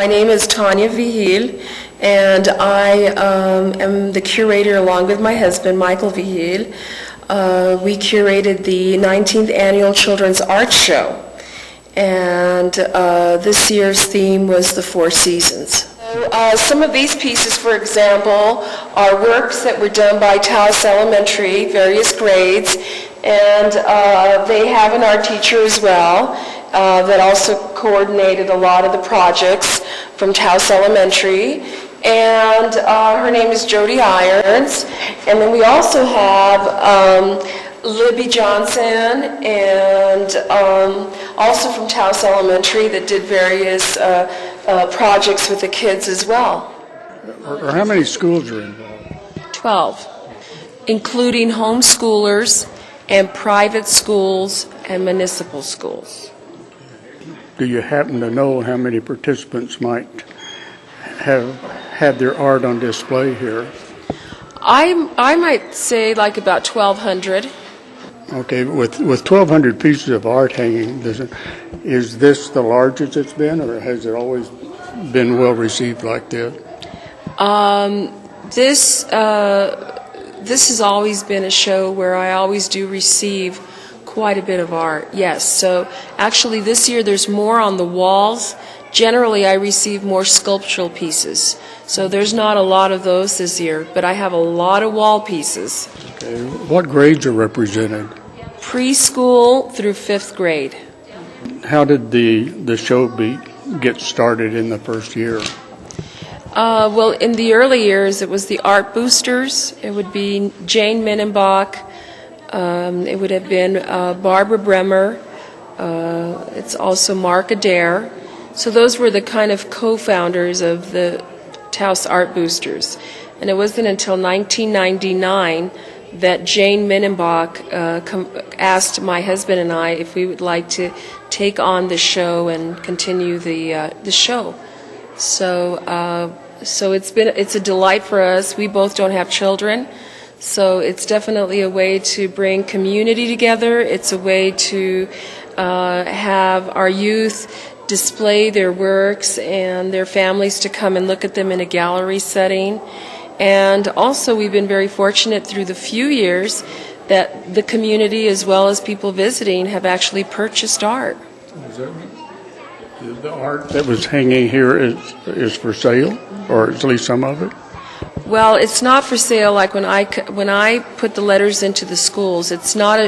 My name is Tanya Vigil, and I am the curator along with my husband, Michael Vigil. We curated the 19th Annual Children's Art Show, and this year's theme was the Four Seasons. Some of these pieces, for example, are works that were done by Taos Elementary, various grades, and they have an art teacher as well that also coordinated a lot of the projects from Taos Elementary. And her name is Jody Irons. And then we also have Libby Johnson, and also from Taos Elementary, that did various projects with the kids as well. Or how many schools are involved? 12, including homeschoolers and private schools and municipal schools. Do you happen to know how many participants might have had their art on display here? I might say like about 1,200. Okay, with 1,200 pieces of art hanging, is this the largest it's been, or has it always been well received like this? This has always been a show where I always do receive quite a bit of art, yes. So actually this year there's more on the walls. Generally I receive more sculptural pieces. So there's not a lot of those this year, but I have a lot of wall pieces. Okay. What grades are represented? Preschool through 5th grade. How did the show get started in the first year? Well, in the early years, it was the Art Boosters. It would be Jane Minenbach. It would have been Barbara Bremer. It's also Mark Adair. So those were the kind of co-founders of the Taos Art Boosters. And it wasn't until 1999 that Jane Minenbach asked my husband and I if we would like to take on the show and continue the show. So it's a delight for us. We both don't have children, so it's definitely a way to bring community together. It's a way to have our youth display their works and their families to come and look at them in a gallery setting. And also we've been very fortunate through the few years that the community as well as people visiting have actually purchased art. Is that right? The art that was hanging here is for sale, or at least some of it? Well, it's not for sale. Like when I put the letters into the schools, it's not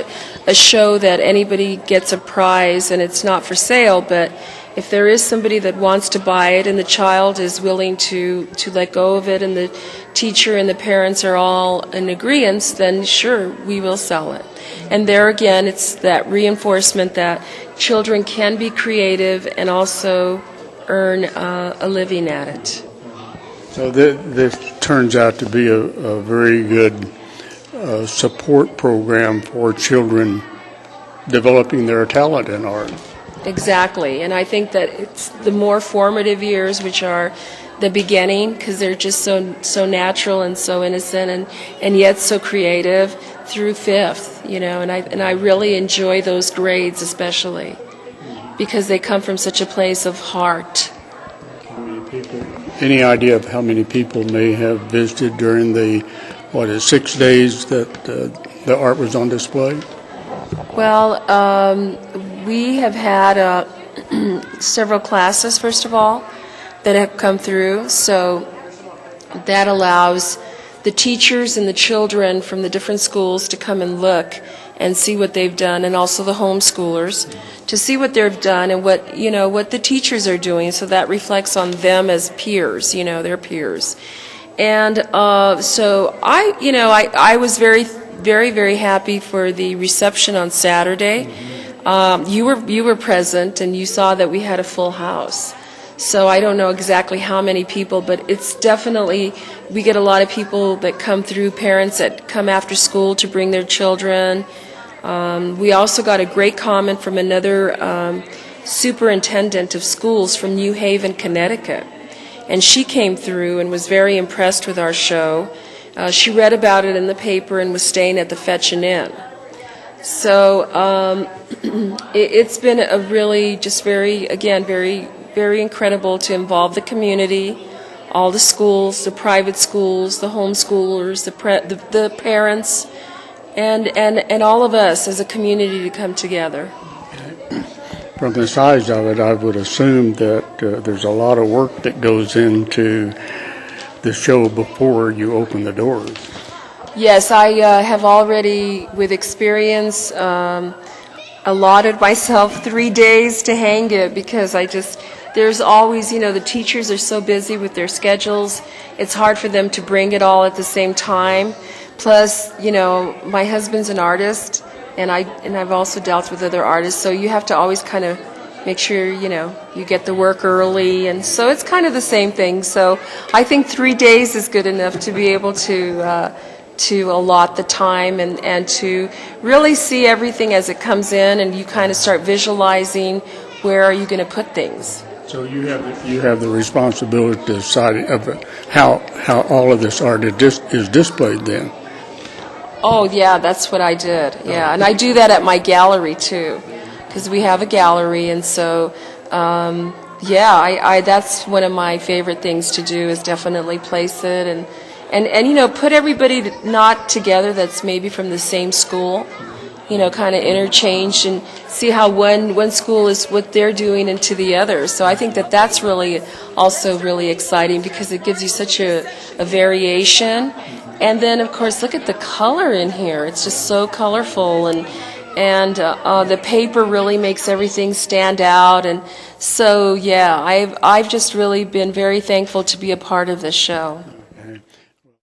a show that anybody gets a prize, and it's not for sale. But if there is somebody that wants to buy it and the child is willing to let go of it, and the teacher and the parents are all in agreement, then sure, we will sell it. And there again, it's that reinforcement that children can be creative and also earn a living at it. So this turns out to be a very good support program for children developing their talent in art. Exactly, and I think that it's the more formative years, which are the beginning, because they're just so natural and so innocent and yet so creative, through 5th, and I really enjoy those grades especially because they come from such a place of heart. Any idea of how many people may have visited during the 6 days that the art was on display? Well, we have had several classes, first of all, that have come through, so that allows the teachers and the children from the different schools to come and look and see what they've done, and also the homeschoolers to see what they've done and what the teachers are doing, so that reflects on them as peers, their peers. And so I was very, very, very happy for the reception on Saturday. You were present, and you saw that we had a full house. So I don't know exactly how many people, but it's definitely, we get a lot of people that come through, parents that come after school to bring their children. We also got a great comment from another superintendent of schools from New Haven, Connecticut. And she came through and was very impressed with our show. She read about it in the paper and was staying at the Fetchin' Inn. So it's been a really just very very incredible to involve the community, all the schools, the private schools, the homeschoolers, the parents, and all of us as a community to come together. From the size of it, I would assume that there's a lot of work that goes into the show before you open the doors. Yes, I have already, with experience, allotted myself 3 days to hang it because there's always, the teachers are so busy with their schedules. It's hard for them to bring it all at the same time. Plus, my husband's an artist, and I've also dealt with other artists, so you have to always kind of make sure, you get the work early, and so it's kind of the same thing. So I think 3 days is good enough to be able to allot the time and to really see everything as it comes in, and you kind of start visualizing where are you going to put things. So you have the responsibility to decide how all of this art is displayed then. Oh, yeah, that's what I did. Yeah, and I do that at my gallery too, because we have a gallery, and so I that's one of my favorite things to do is definitely place it and put everybody not together that's maybe from the same school, kind of interchange and see how one school is what they're doing into the other. So I think that's really also really exciting because it gives you such a variation. And then, of course, look at the color in here. It's just so colorful, and the paper really makes everything stand out. And so, yeah, I've just really been very thankful to be a part of this show.